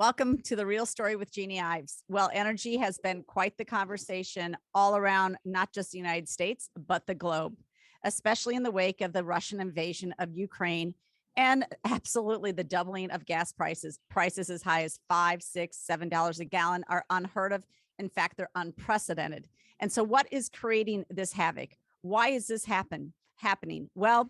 Welcome to The Real Story with Jeannie Ives. Well, energy has been quite the conversation all around, not just the United States, but the globe, especially in the wake of the Russian invasion of Ukraine and absolutely the doubling of gas prices. Prices as high as $5, $6, $7 a gallon are unheard of. In fact, they're unprecedented. And so what is creating this havoc? Why is this happening? Well,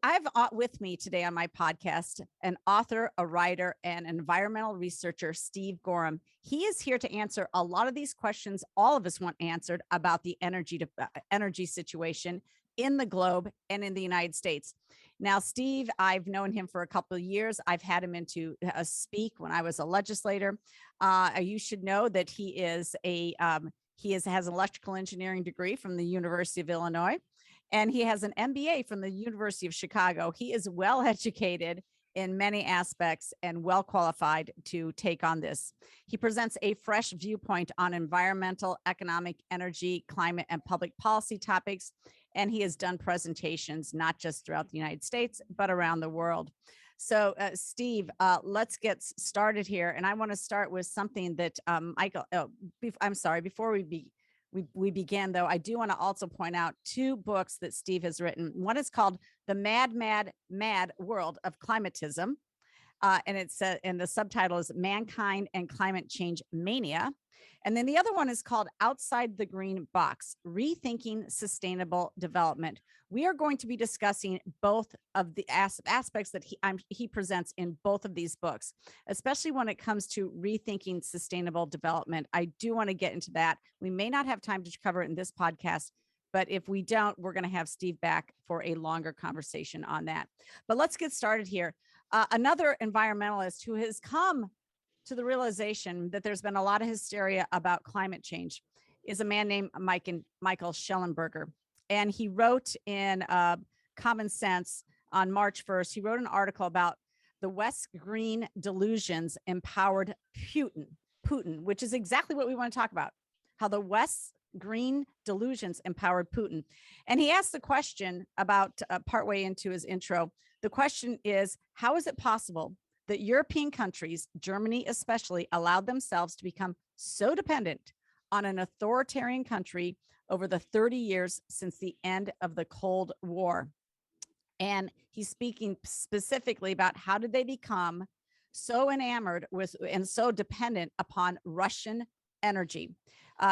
I have with me today on my podcast an author, a writer, and an environmental researcher, Steve Goreham. He is here to answer a lot of these questions all of us want answered about the energy situation in the globe and in the United States. Now, Steve, I've known him for a couple of years. I've had him into speak when I was a legislator. You should know that he has an electrical engineering degree from the University of Illinois. And he has an MBA from the University of Chicago. He is well educated in many aspects and well qualified to take on this. He presents a fresh viewpoint on environmental, economic, energy, climate, and public policy topics. And he has done presentations not just throughout the United States, but around the world. So, Steve, let's get started here. And I want to start with something that before we began, though, I do want to also point out two books that Steve has written. One is called The Mad World of Climatism. And the subtitle is Mankind and Climate Change Mania. And then the other one is called Outside the Green Box, Rethinking Sustainable Development. We are going to be discussing both of the aspects that he presents in both of these books, especially when it comes to rethinking sustainable development. I do want to get into that. We may not have time to cover it in this podcast, but if we don't, we're going to have Steve back for a longer conversation on that. But let's get started here. Another environmentalist who has come to the realization that there's been a lot of hysteria about climate change is a man named Michael Shellenberger. And he wrote in Common Sense on March 1st, he wrote an article about the West Green delusions empowered Putin, which is exactly what we want to talk about, how the West Green delusions empowered Putin. And he asked the question about partway into his intro. The question is, how is it possible that European countries, Germany especially, allowed themselves to become so dependent on an authoritarian country over the 30 years since the end of the Cold War? And he's speaking specifically about how did they become so enamored with and so dependent upon Russian energy.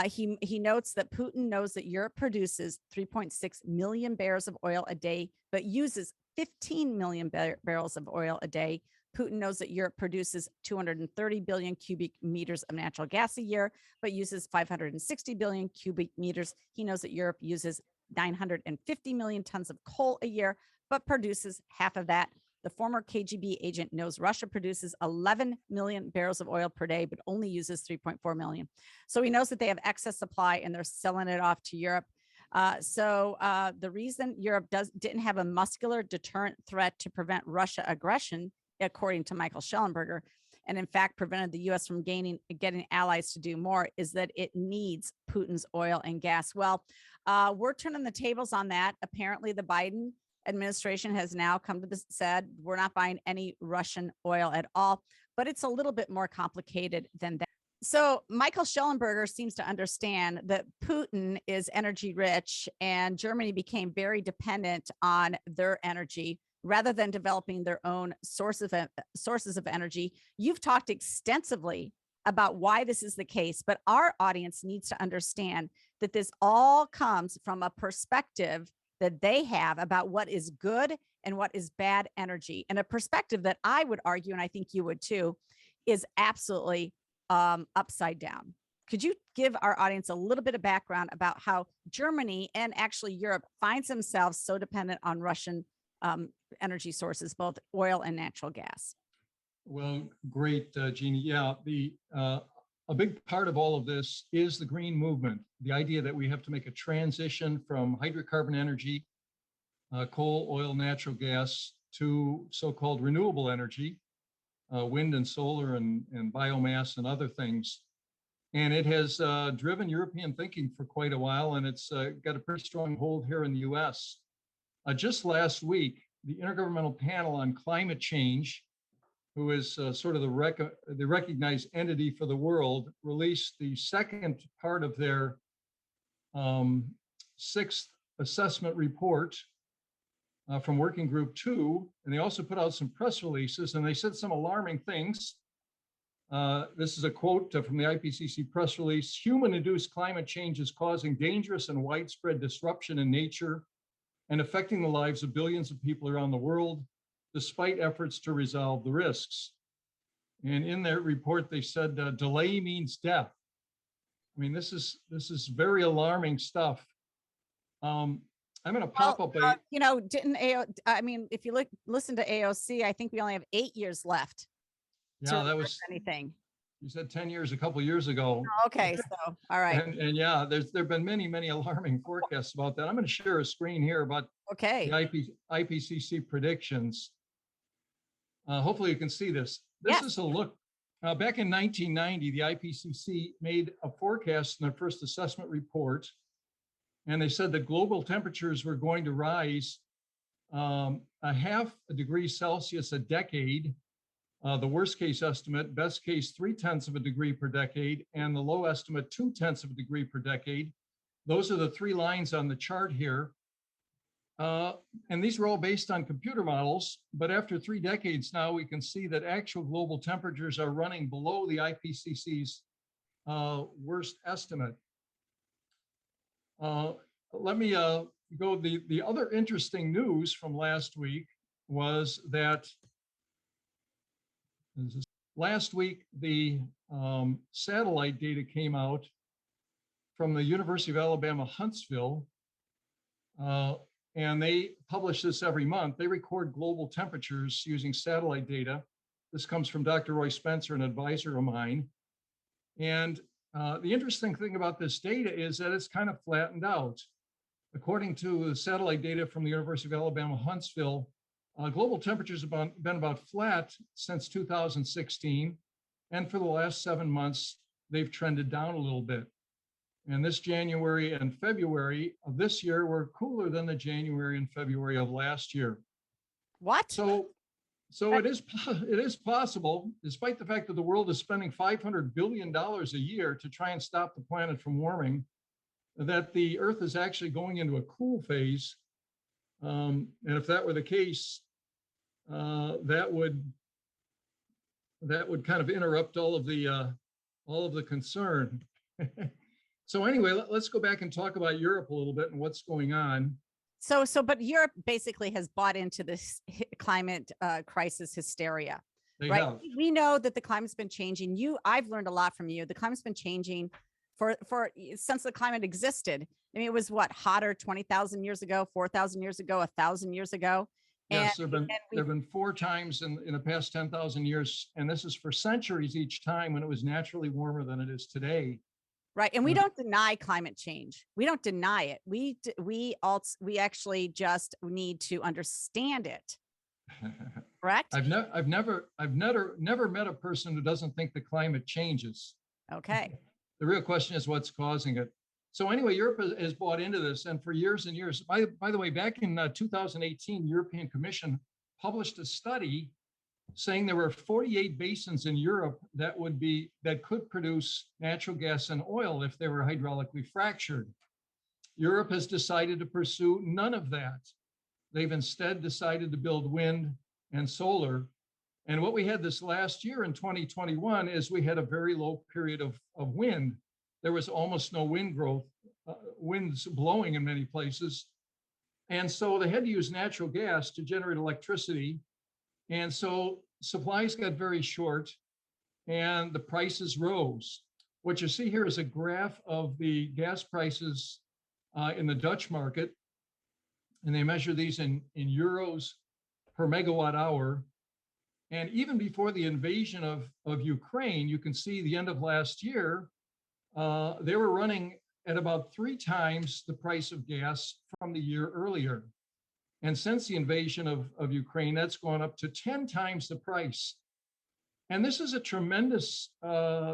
He notes that Putin knows that Europe produces 3.6 million barrels of oil a day, but uses 15 million barrels of oil a day. Putin knows that Europe produces 230 billion cubic meters of natural gas a year, but uses 560 billion cubic meters. He knows that Europe uses 950 million tons of coal a year, but produces half of that. The former KGB agent knows Russia produces 11 million barrels of oil per day, but only uses 3.4 million. So he knows that they have excess supply and they're selling it off to Europe. So the reason Europe didn't have a muscular deterrent threat to prevent Russia aggression, according to Michael Shellenberger, and in fact prevented the U.S. from getting allies to do more, is that it needs Putin's oil and gas. Well, we're turning the tables on that. Apparently, the Biden administration has now said we're not buying any Russian oil at all, but it's a little bit more complicated than that. So Michael Shellenberger seems to understand that Putin is energy rich and Germany became very dependent on their energy rather than developing their own sources of energy. You've talked extensively about why this is the case, but our audience needs to understand that this all comes from a perspective that they have about what is good and what is bad energy, and a perspective that I would argue, and I think you would too, is absolutely upside down. Could you give our audience a little bit of background about how Germany and actually Europe finds themselves so dependent on Russian energy sources, both oil and natural gas? Well, great, Jeannie. Yeah, a big part of all of this is the green movement, the idea that we have to make a transition from hydrocarbon energy, coal, oil, natural gas, to so-called renewable energy, wind and solar and biomass and other things. And it has driven European thinking for quite a while, and it's got a pretty strong hold here in the US. Just last week, the Intergovernmental Panel on Climate Change who is sort of the recognized entity for the world, released the second part of their sixth assessment report from Working Group 2. And they also put out some press releases, and they said some alarming things. This is a quote from the IPCC press release. Human-induced climate change is causing dangerous and widespread disruption in nature and affecting the lives of billions of people around the world, despite efforts to resolve the risks. And in their report, they said delay means death. I mean, this is very alarming stuff. I'm going to pop up a. You know, I mean, if you listen to AOC, I think we only have 8 years left. Yeah, that was anything. You said 10 years, a couple of years ago. Oh, okay, so all right. And yeah, there've been many alarming forecasts about that. I'm going to share a screen here about the IPCC predictions. Hopefully you can see this. This is a look. Back in 1990, the IPCC made a forecast in their first assessment report, and they said that global temperatures were going to rise a half a degree Celsius a decade. The worst case estimate, best case 0.3 of a degree per decade, and the low estimate 0.2 of a degree per decade. Those are the three lines on the chart here. And these were all based on computer models, but after 3 decades now, we can see that actual global temperatures are running below the IPCC's worst estimate. Let me go, the other interesting news from last week was that last week, the satellite data came out from the University of Alabama, Huntsville, and they publish this every month. They record global temperatures using satellite data. This comes from Dr. Roy Spencer, an advisor of mine. And the interesting thing about this data is that it's kind of flattened out. According to the satellite data from the University of Alabama, Huntsville, global temperatures have been about flat since 2016. And for the last 7 months, they've trended down a little bit. And this January and February of this year were cooler than the January and February of last year. What? So it is possible, despite the fact that the world is spending $500 billion a year to try and stop the planet from warming, that the Earth is actually going into a cool phase. And if that were the case, that would kind of interrupt all of the concern. So anyway, let's go back and talk about Europe a little bit and what's going on. But Europe basically has bought into this climate crisis hysteria, right? Have. We know that the climate's been changing. I've learned a lot from you. The climate's been changing since the climate existed. I mean, it was what, hotter 20,000 years ago, 4,000 years ago, 1,000 years ago. Yes, there have been 4 times in the past 10,000 years, and this is for centuries each time when it was naturally warmer than it is today. Right, and we don't deny climate change. We don't deny it. We actually just need to understand it. Correct? I've never met a person who doesn't think the climate changes. Okay. The real question is what's causing it. So anyway, Europe has bought into this, and for years and years. By the way, back in 2018, European Commission published a study saying there were 48 basins in Europe that could produce natural gas and oil if they were hydraulically fractured. Europe has decided to pursue none of that. They've instead decided to build wind and solar. And what we had this last year in 2021 is we had a very low period of wind. There was almost no wind growth, winds blowing in many places. And so they had to use natural gas to generate electricity. And so supplies got very short and the prices rose. What you see here is a graph of the gas prices in the Dutch market. And they measure these in euros per megawatt hour. And even before the invasion of Ukraine, you can see the end of last year, they were running at about 3 times the price of gas from the year earlier. And since the invasion of Ukraine, that's gone up to 10 times the price. And this is a tremendous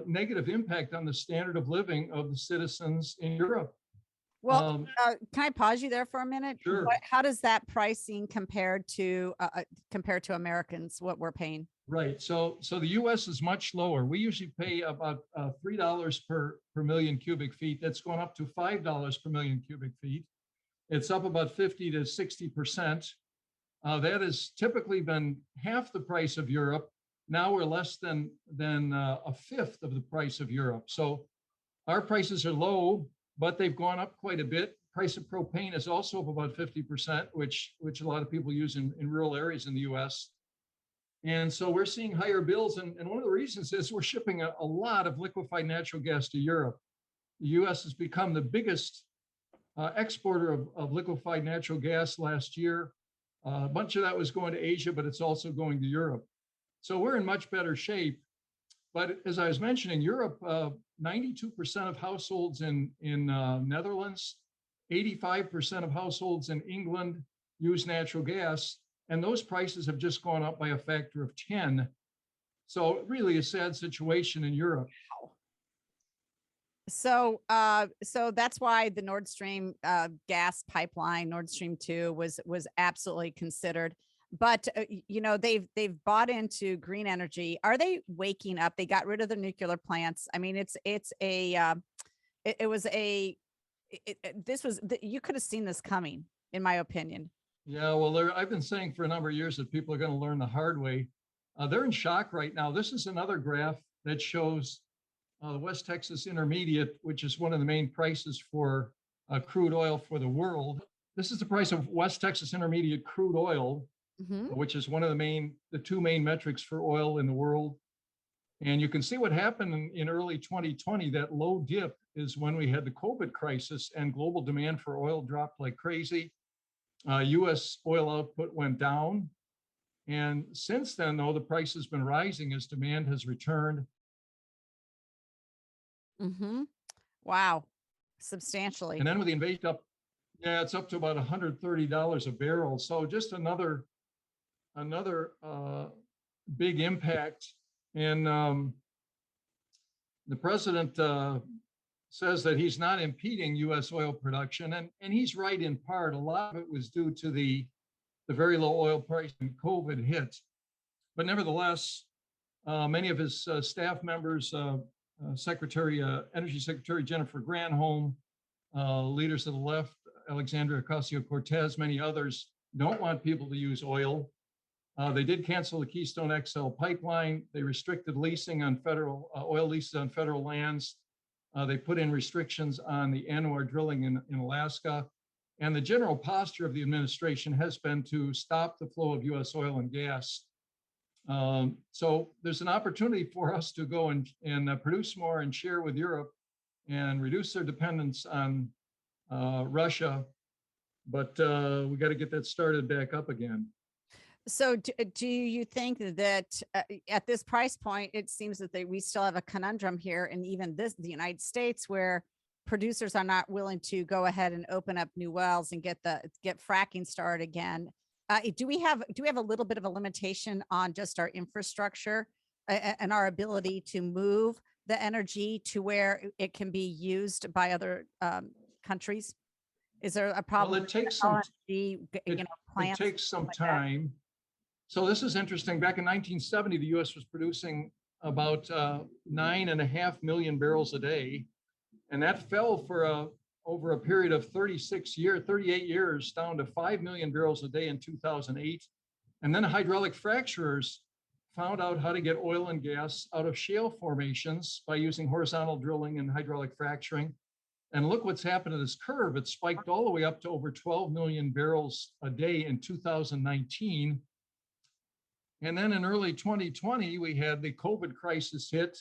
negative impact on the standard of living of the citizens in Europe. Well, Um, can I pause you there for a minute? sure. How does that pricing compare to Americans, what we're paying? Right. So the U.S. is much lower. We usually pay about $3 per million cubic feet. That's going up to $5 per million cubic feet. It's up about 50 to 60%. That has typically been half the price of Europe. Now we're less than a fifth of the price of Europe. So our prices are low, but they've gone up quite a bit. Price of propane is also up about 50%, which a lot of people use in rural areas in the U.S. And so we're seeing higher bills. And one of the reasons is we're shipping a lot of liquefied natural gas to Europe. The U.S. has become the biggest exporter of liquefied natural gas last year. A bunch of that was going to Asia, but it's also going to Europe. So we're in much better shape. But as I was mentioning, Europe, 92% of households in Netherlands, 85% of households in England use natural gas, and those prices have just gone up by a factor of 10. So really a sad situation in Europe. So that's why the Nord Stream gas pipeline, Nord Stream 2, was absolutely considered. But they've bought into green energy. Are they waking up? They got rid of the nuclear plants. I mean, you could have seen this coming, in my opinion. Yeah, well, I've been saying for a number of years that people are going to learn the hard way. They're in shock right now. This is another graph that shows the West Texas Intermediate, which is one of the main prices for crude oil for the world. This is the price of West Texas Intermediate crude oil, which is one of the two main metrics for oil in the world. And you can see what happened in early 2020. That low dip is when we had the COVID crisis and global demand for oil dropped like crazy. US oil output went down. And since then, though, the price has been rising as demand has returned. Wow, substantially. And then with the invasion it's up to about $130 a barrel. So just another big impact. And the president says that he's not impeding U.S. oil production, and he's right in part. A lot of it was due to the very low oil price when COVID hit. But nevertheless, many of his staff members, Energy Secretary Jennifer Granholm, leaders of the left, Alexandria Ocasio-Cortez, many others, don't want people to use oil. They did cancel the Keystone XL pipeline. They restricted leasing on federal oil leases on federal lands. They put in restrictions on the ANWR drilling in Alaska. And the general posture of the administration has been to stop the flow of U.S. oil and gas. So there's an opportunity for us to go and produce more and share with Europe and reduce their dependence on Russia. But we got to get that started back up again. So do you think that at this price point, it seems that we still have a conundrum here, and even the United States, where producers are not willing to go ahead and open up new wells and get fracking started again? Do we have a little bit of a limitation on just our infrastructure and our ability to move the energy to where it can be used by other countries? Is there a problem? Well, it takes some time. So this is interesting. Back in 1970, the U.S. was producing about 9.5 million barrels a day, and that fell for over a period of 38 years, down to 5 million barrels a day in 2008. And then hydraulic fracturers found out how to get oil and gas out of shale formations by using horizontal drilling and hydraulic fracturing. And look what's happened to this curve. It spiked all the way up to over 12 million barrels a day in 2019. And then in early 2020, we had the COVID crisis hit.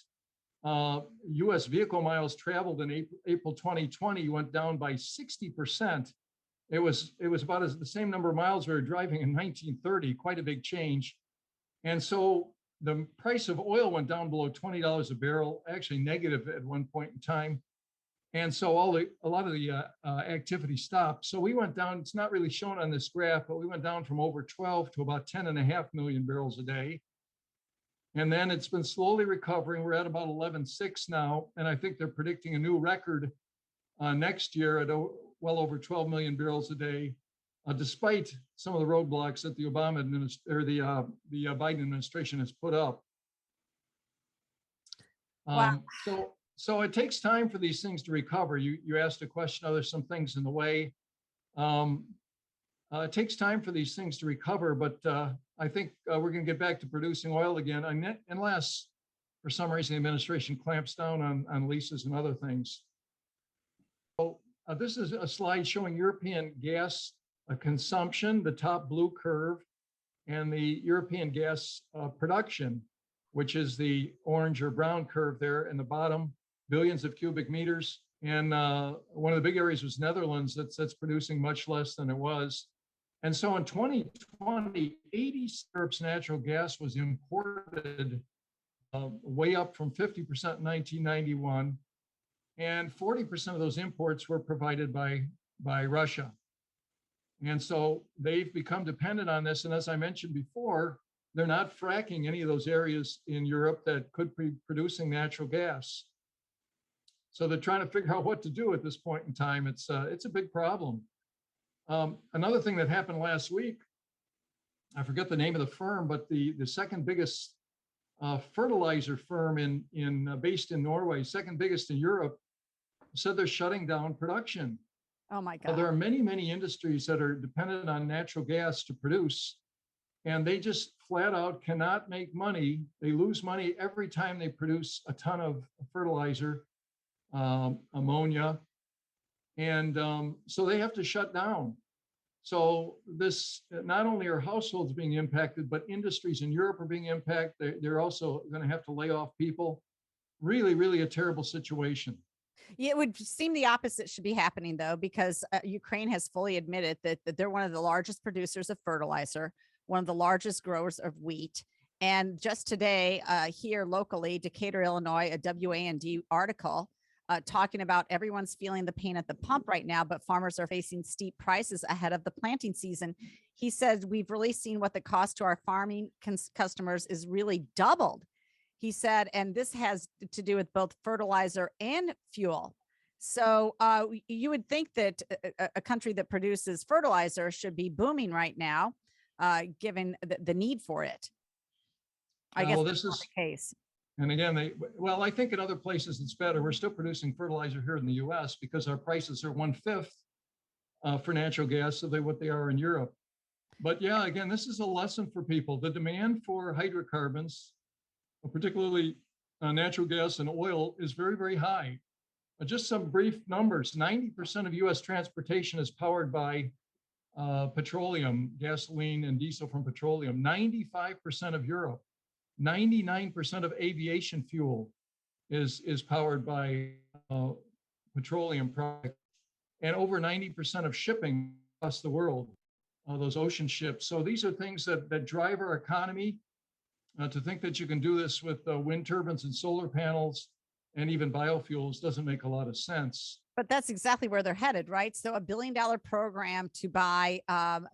U.S. vehicle miles traveled in April 2020 went down by 60%. It was about the same number of miles we were driving in 1930, quite a big change. And so the price of oil went down below $20 a barrel, actually negative at one point in time. And so a lot of the activity stopped. So we went down, it's not really shown on this graph, but we went down from over 12 to about 10.5 million barrels a day. And then it's been slowly recovering. We're at about 11.6 now. And I think they're predicting a new record next year at well over 12 million barrels a day, despite some of the roadblocks that the Obama administration or the Biden administration has put up. Wow. So it takes time for these things to recover. You asked a question, there's some things in the way. It takes time for these things to recover, but I think we're going to get back to producing oil again, unless for some reason the administration clamps down on leases and other things. So this is a slide showing European gas consumption, the top blue curve, and the European gas production, which is the orange or brown curve there in the bottom, billions of cubic meters. And one of the big areas was Netherlands that's producing much less than it was. And so in 2020, 80 Europe's natural gas was imported, way up from 50% in 1991. And 40% of those imports were provided by Russia. And so they've become dependent on this. And as I mentioned before, they're not fracking any of those areas in Europe that could be producing natural gas. So they're trying to figure out what to do at this point in time. It's a big problem. Another thing that happened last week, I forget the name of the firm, but the second biggest fertilizer firm based in Norway, second biggest in Europe, said they're shutting down production. Oh my God. There are many, many industries that are dependent on natural gas to produce, and they just flat out cannot make money. They lose money every time they produce a ton of fertilizer, ammonia, and so they have to shut down. So this, not only are households being impacted, but industries in Europe are being impacted. They're also going to have to lay off people. Really, really a terrible situation. Yeah, it would seem the opposite should be happening, though, because Ukraine has fully admitted that they're one of the largest producers of fertilizer, one of the largest growers of wheat. And just today, here locally, Decatur, Illinois, a WAND article talking about everyone's feeling the pain at the pump right now, but farmers are facing steep prices ahead of the planting season. He said, we've really seen what the cost to our farming customers is really doubled. He said, and this has to do with both fertilizer and fuel. So you would think that a country that produces fertilizer should be booming right now, given the need for it. I guess that's not the case. And again, I think in other places it's better. We're still producing fertilizer here in the US because our prices are 1/5 for natural gas of what they are in Europe. But yeah, again, this is a lesson for people. The demand for hydrocarbons, particularly natural gas and oil, is very, very high. Just some brief numbers: 90% of US transportation is powered by petroleum, gasoline and diesel from petroleum. 95% of Europe, 99% of aviation fuel is powered by petroleum products, and over 90% of shipping across the world, those ocean ships. So these are things that drive our economy. To think that you can do this with wind turbines and solar panels and even biofuels doesn't make a lot of sense. But that's exactly where they're headed, right? So $1 billion program to buy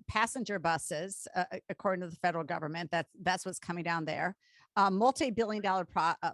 passenger buses, according to the federal government. That's what's coming down there. Multi-billion-dollar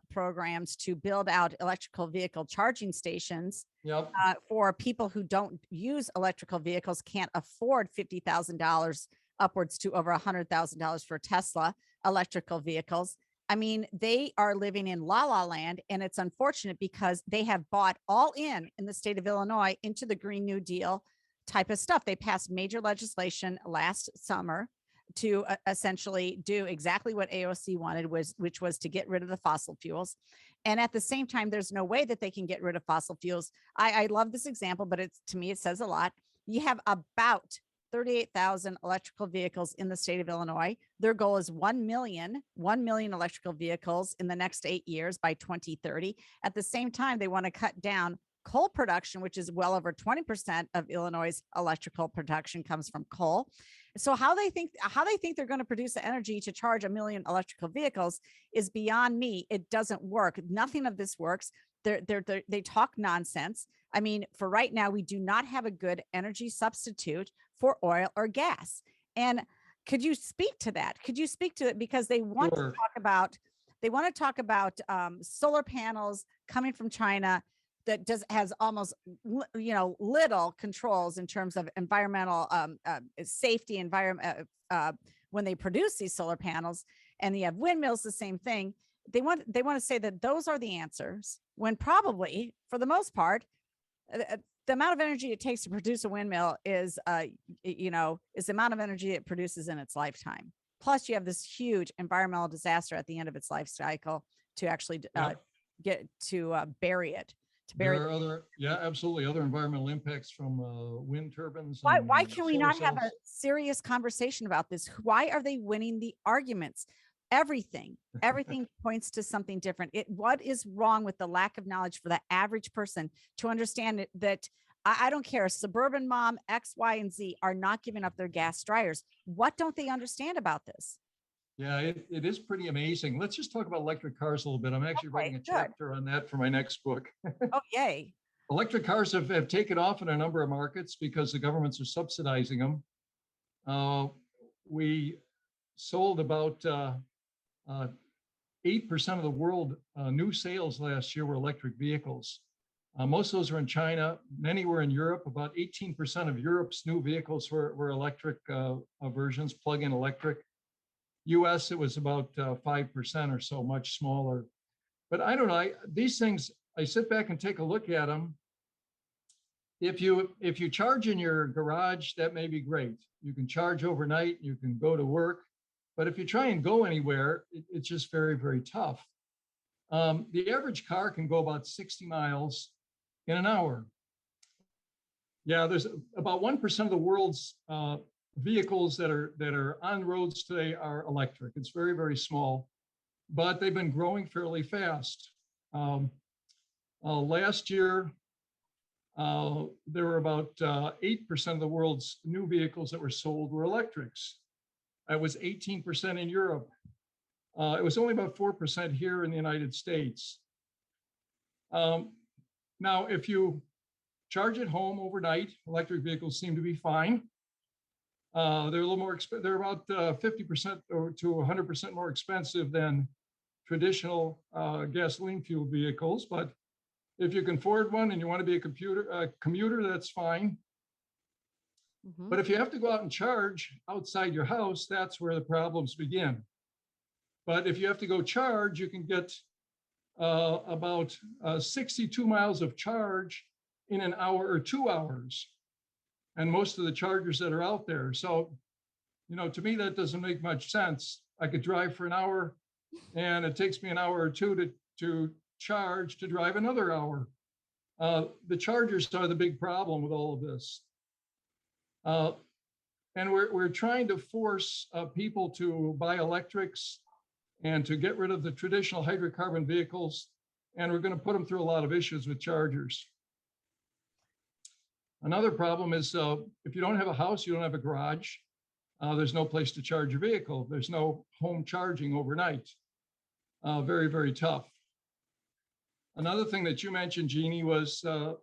programs to build out electrical vehicle charging stations. Yep. For people who don't use electrical vehicles, can't afford $50,000 upwards to over $100,000 for Tesla electrical vehicles. I mean, they are living in la la land, and it's unfortunate because they have bought all in the state of Illinois into the Green New Deal type of stuff. They passed major legislation last summer to essentially do exactly what AOC wanted, which was to get rid of the fossil fuels. And at the same time, there's no way that they can get rid of fossil fuels. I love this example, but to me, it says a lot. You have about 38,000 electrical vehicles in the state of Illinois. Their goal is 1 million electrical vehicles in the next 8 years by 2030. At the same time, they want to cut down coal production, which is well over 20% of Illinois' electrical production comes from coal. So how they think they're going to produce the energy to charge 1 million electrical vehicles is beyond me. It doesn't work. Nothing of this works. They talk nonsense. I mean, for right now, we do not have a good energy substitute for oil or gas. And could you speak to that? Could you speak to it? Because they want Sure. to talk about solar panels coming from China. that has almost little controls in terms of environmental safety, environment when they produce these solar panels. And you have windmills, the same thing. They want to say that those are the answers, when probably for the most part the amount of energy it takes to produce a windmill is is the amount of energy it produces in its lifetime. Plus you have this huge environmental disaster at the end of its life cycle to actually get to bury it. There are other, absolutely, other environmental impacts from wind turbines. Why can we not cells. have a serious conversation about this? Why are they winning the arguments? Everything points to something different. What is wrong with the lack of knowledge for the average person to understand that I don't care, suburban mom X, Y, and Z are not giving up their gas dryers? What don't they understand about this? Yeah, it is pretty amazing. Let's just talk about electric cars a little bit. I'm actually writing a chapter on that for my next book. Oh, yay. Electric cars have taken off in a number of markets because the governments are subsidizing them. We sold about 8% of the world new sales last year were electric vehicles. Most of those are in China. Many were in Europe. About 18% of Europe's new vehicles were electric versions, plug-in electric. US, it was about 5% or so, much smaller. But I don't know, these things, I sit back and take a look at them. If you charge in your garage, that may be great. You can charge overnight, you can go to work. But if you try and go anywhere, it's just very, very tough. The average car can go about 60 miles in an hour. Yeah, there's about 1% of the world's vehicles that are on roads today are electric. It's very, very small, but they've been growing fairly fast. Last year, there were about 8% of the world's new vehicles that were sold were electrics. It was 18% in Europe. It was only about 4% here in the United States. Now, if you charge at home overnight, electric vehicles seem to be fine. They're a little more expensive. They're about 50% or to 100% more expensive than traditional gasoline fueled vehicles. But if you can afford one and you want to be a commuter, that's fine. Mm-hmm. But if you have to go out and charge outside your house, that's where the problems begin. But if you have to go charge, you can get about 62 miles of charge in an hour or 2 hours. And most of the chargers that are out there. So, to me, that doesn't make much sense. I could drive for an hour and it takes me an hour or two to charge to drive another hour. The chargers are the big problem with all of this. And we're trying to force people to buy electrics and to get rid of the traditional hydrocarbon vehicles. And we're going to put them through a lot of issues with chargers. Another problem is if you don't have a house, you don't have a garage, there's no place to charge your vehicle. There's no home charging overnight. Very, very tough. Another thing that you mentioned, Jeannie, was the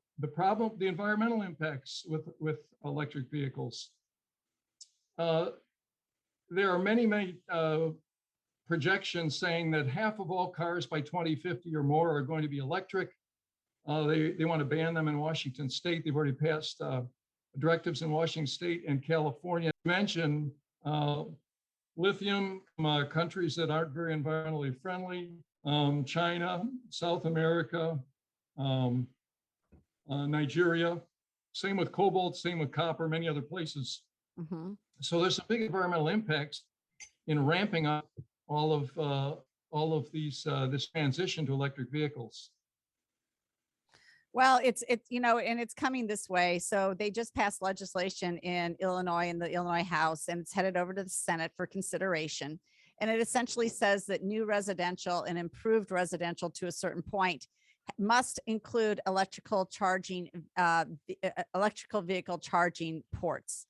environmental impacts with electric vehicles. There are many projections saying that half of all cars by 2050 or more are going to be electric. They want to ban them in Washington State. They've already passed directives in Washington State and California. You mentioned lithium from countries that aren't very environmentally friendly, China, South America, Nigeria. Same with cobalt, same with copper, many other places. Mm-hmm. So there's some big environmental impacts in ramping up all of these this transition to electric vehicles. Well, it's and it's coming this way. So they just passed legislation in Illinois, in the Illinois House, and it's headed over to the Senate for consideration. And it essentially says that new residential and improved residential to a certain point must include electrical vehicle charging ports.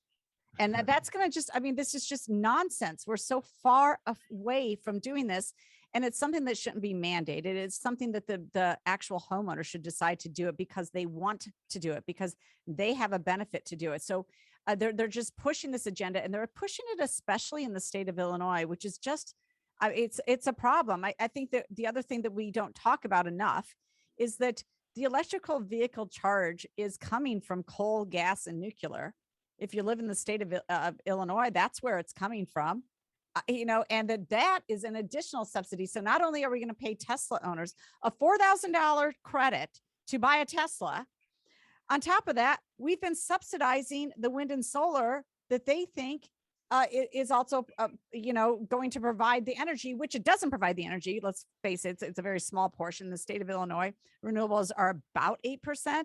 And that's going to just, this is just nonsense. We're so far away from doing this. And it's something that shouldn't be mandated. It's something that the actual homeowner should decide to do it because they want to do it, because they have a benefit to do it. So they're just pushing this agenda, and they're pushing it especially in the state of Illinois, which is just, it's a problem. I think that the other thing that we don't talk about enough is that the electrical vehicle charge is coming from coal, gas, and nuclear. If you live in the state of Illinois, that's where it's coming from. And that is an additional subsidy. So not only are we going to pay Tesla owners a $4,000 credit to buy a Tesla, on top of that, we've been subsidizing the wind and solar that they think is also, going to provide the energy, which it doesn't provide the energy. Let's face it, it's a very small portion. In the state of Illinois, renewables are about 8%.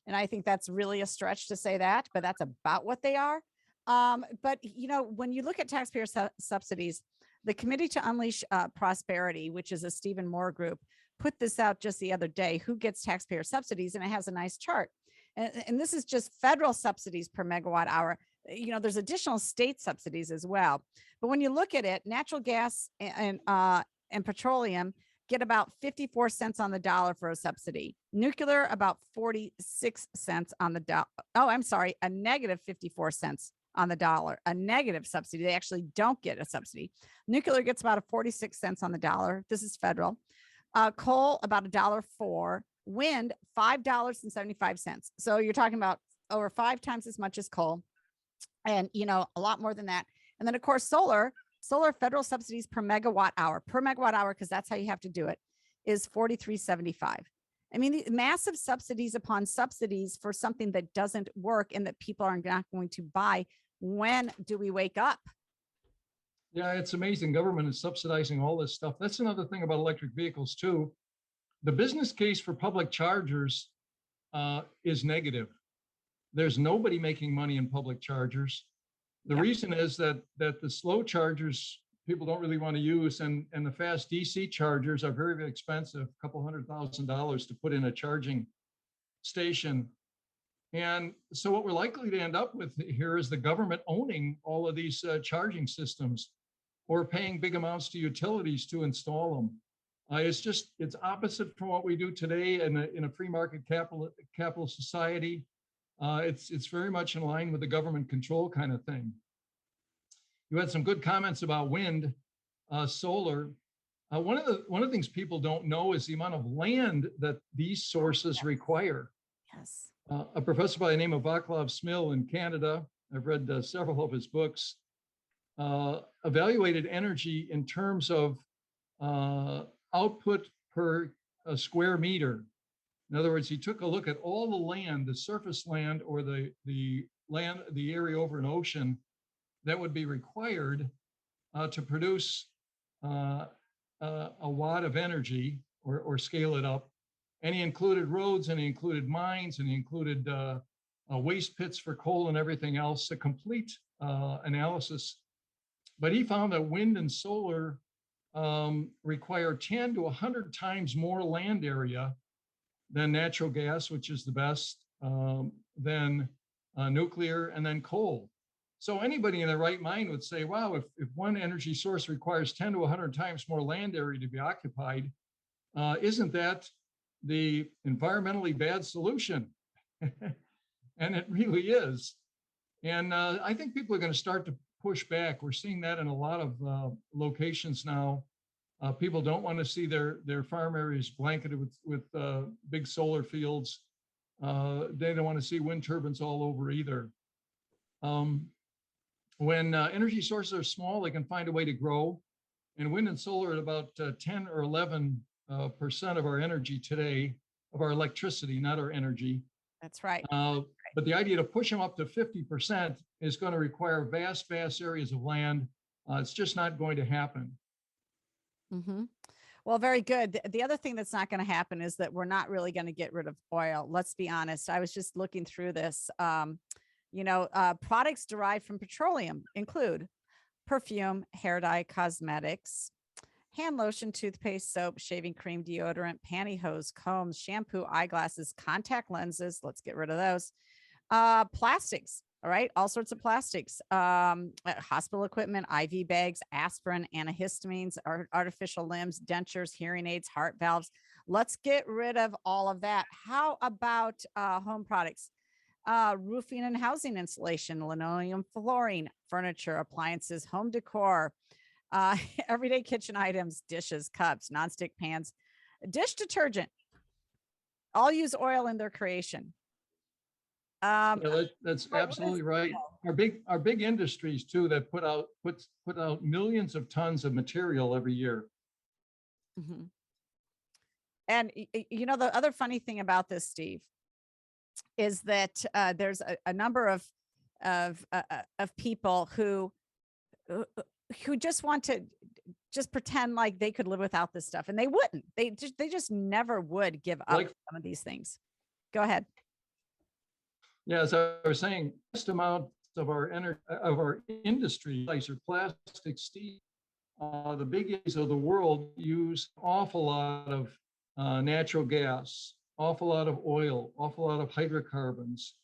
And I think that's really a stretch to say that, but that's about what they are. But when you look at taxpayer subsidies, the Committee to Unleash Prosperity, which is a Stephen Moore group, put this out just the other day, who gets taxpayer subsidies, and it has a nice chart. And this is just federal subsidies per megawatt hour. There's additional state subsidies as well. But when you look at it, natural gas and petroleum get about 54 cents on the dollar for a subsidy. Nuclear, about 46 cents on the dollar. Oh, I'm sorry, a negative 54 cents on the dollar, a negative subsidy. They actually don't get a subsidy. Nuclear gets about a 46 cents on the dollar. This is federal. Coal, about $1.04. Wind, $5.75. So you're talking about over 5 times as much as coal, and a lot more than that. And then of course, solar federal subsidies per megawatt hour, because that's how you have to do it, is $43.75. I mean, the massive subsidies upon subsidies for something that doesn't work and that people are not going to buy. When do we wake up? Yeah, it's amazing. Government is subsidizing all this stuff. That's another thing about electric vehicles too. The business case for public chargers is negative. There's nobody making money in public chargers. The reason is that the slow chargers people don't really want to use, and the fast DC chargers are very, very expensive, a couple $100,000 to put in a charging station. And so what we're likely to end up with here is the government owning all of these charging systems, or paying big amounts to utilities to install them. It's opposite from what we do today in a free market capital society. It's very much in line with the government control kind of thing. You had some good comments about wind, solar. One of the things people don't know is the amount of land that these sources require. Yes. A professor by the name of Vaclav Smil in Canada, I've read several of his books, evaluated energy in terms of output per square meter. In other words, he took a look at all the land, the surface land, or the land, the area over an ocean that would be required to produce a watt of energy, or scale it up. And he included roads, and he included mines, and he included waste pits for coal and everything else, a complete analysis. But he found that wind and solar require 10 to 100 times more land area than natural gas, which is the best, than nuclear, and then coal. So anybody in their right mind would say, wow, if one energy source requires 10 to 100 times more land area to be occupied, isn't that the environmentally bad solution? And it really is. And I think people are going to start to push back. We're seeing that in a lot of locations now. People don't want to see their farm areas blanketed with big solar fields. They don't want to see wind turbines all over either. When energy sources are small, they can find a way to grow. And wind and solar at about 10 or 11% of our energy today, of our electricity, not our energy. That's right. But the idea to push them up to 50% is going to require vast, vast areas of land. It's just not going to happen. Mm-hmm. Well, very good. The other thing that's not going to happen is that we're not really going to get rid of oil. Let's be honest. I was just looking through this. Products derived from petroleum include perfume, hair dye, cosmetics, hand lotion, toothpaste, soap, shaving cream, deodorant, pantyhose, combs, shampoo, eyeglasses, contact lenses. Let's get rid of those. Plastics. All right. All sorts of plastics, hospital equipment, IV bags, aspirin, antihistamines, artificial limbs, dentures, hearing aids, heart valves. Let's get rid of all of that. How about home products? Roofing and housing insulation, linoleum flooring, furniture, appliances, home decor, everyday kitchen items, dishes, cups, nonstick pans, dish detergent. all use oil in their creation. Yeah, that's What absolutely is right. Our big industries too that put out millions of tons of material every year. Mhm. And you know, the other funny thing about this, Steve, is that there's a number of people uh, who just want to just pretend like they could live without this stuff, and they wouldn't. They just never would give up Like, some of these things. Go ahead. yeah, as I was saying, vast amount of our industry, like your plastic, steel, the biggies of the world use awful lot of natural gas, awful lot of oil, awful lot of hydrocarbons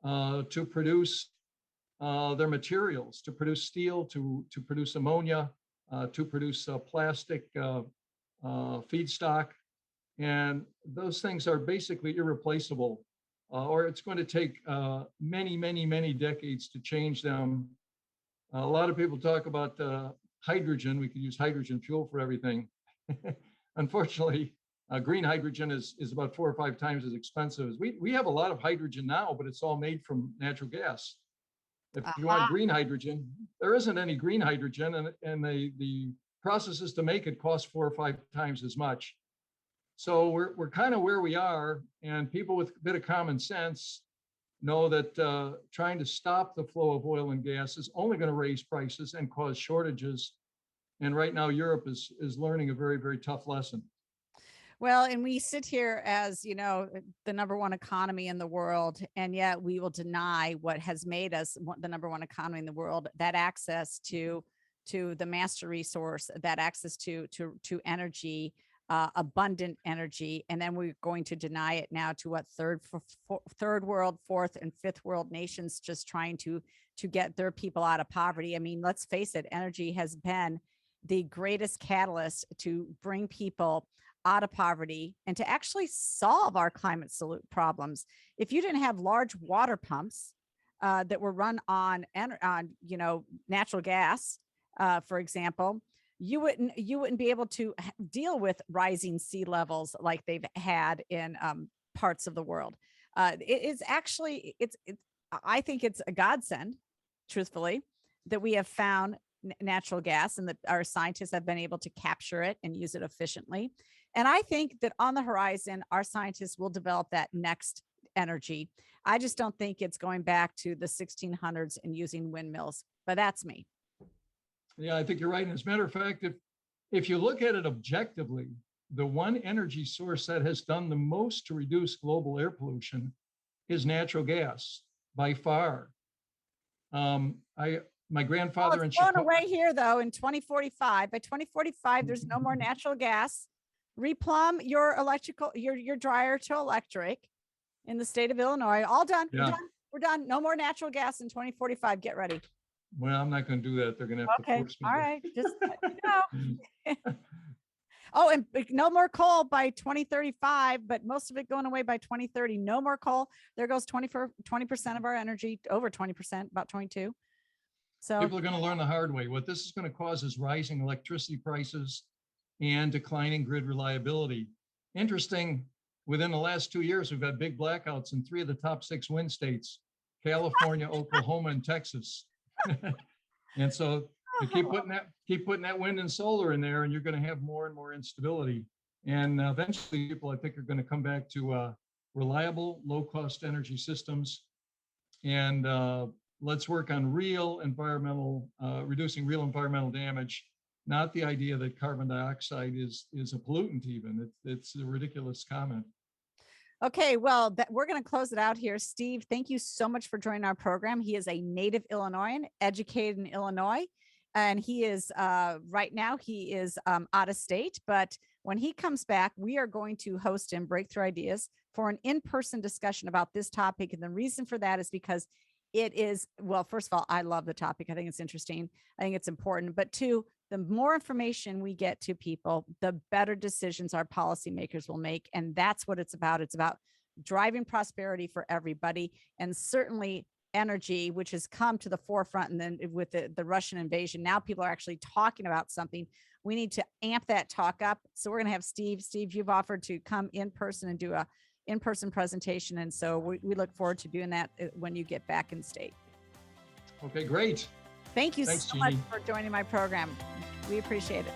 to produce their materials, to produce steel, to produce ammonia, to produce plastic feedstock. And those things are basically irreplaceable, or it's going to take many, many, many decades to change them. A lot of people talk about hydrogen. We could use hydrogen fuel for everything. Unfortunately, green hydrogen is about 4 or 5 times as expensive as we have a lot of hydrogen now, but it's all made from natural gas. If you want Aha. green hydrogen, there isn't any green hydrogen, and the processes to make it cost 4 or 5 times as much. So we're kind of where we are, and people with a bit of common sense know that trying to stop the flow of oil and gas is only going to raise prices and cause shortages. And right now, Europe is learning a very, very tough lesson. Well, and we sit here as, you know, the number one economy in the world, and yet we will deny what has made us the number one economy in the world, that access to the master resource, that access to energy, abundant energy, and then we're going to deny it now to what third world, fourth and fifth world nations, just trying to get their people out of poverty. I mean, let's face it, energy has been the greatest catalyst to bring people out of poverty and to actually solve our climate problems. If you didn't have large water pumps that were run on you know, natural gas, for example, you wouldn't be able to deal with rising sea levels like they've had in parts of the world. It is actually I think it's a godsend, truthfully, that we have found natural gas and that our scientists have been able to capture it and use it efficiently. And I think that on the horizon, our scientists will develop that next energy. I just don't think it's going back to the 1600s and using windmills, but that's me. Yeah, I think you're right. And as a matter of fact, if you look at it objectively, the one energy source that has done the most to reduce global air pollution is natural gas by far. My Well, grandfather in it's going Chicago. away here though in 2045. By 2045, there's no more natural gas. Replumb your your dryer to electric in the state of Illinois. All done. We're Yeah, done. We're done. No more natural gas in 2045. Get ready. well, I'm not going to do that. They're going to have to Okay. force me All right. Just let you know. to. Oh, and no more coal by 2035, but most of it going away by 2030. No more coal. There goes 20% of our energy, over 20%, about 22. So People are going to learn the hard way. What this is going to cause is rising electricity prices and declining grid reliability. Interesting, within the last 2 years, we've had big blackouts in 3 of the top 6 wind states, California, Oklahoma, and Texas. And so they keep putting that wind and solar in there, and you're going to have more and more instability. And eventually, people, I think, are going to come back to reliable, low-cost energy systems. And let's work on reducing real environmental damage, not the idea that carbon dioxide is a pollutant even. It's a ridiculous comment. okay, well, we're going to close it out here. Steve, thank you so much for joining our program. He is a native Illinoisan, educated in Illinois, and he is right now he is out of state. But when he comes back, we are going to host him Breakthrough Ideas for an in-person discussion about this topic. And the reason for that is because it is, well, first of all, I love the topic. I think it's interesting. I think it's important. But two, the more information we get to people, the better decisions our policymakers will make. And that's what it's about. It's about driving prosperity for everybody. And certainly energy, which has come to the forefront. And then with the Russian invasion, now people are actually talking about something. We need to amp that talk up. So we're going to have Steve. Steve, you've offered to come in person and do a in-person presentation. And so we look forward to doing that when you get back in state. Okay, great. Thank you Thanks, so much Jeannie. for joining my program. We appreciate it.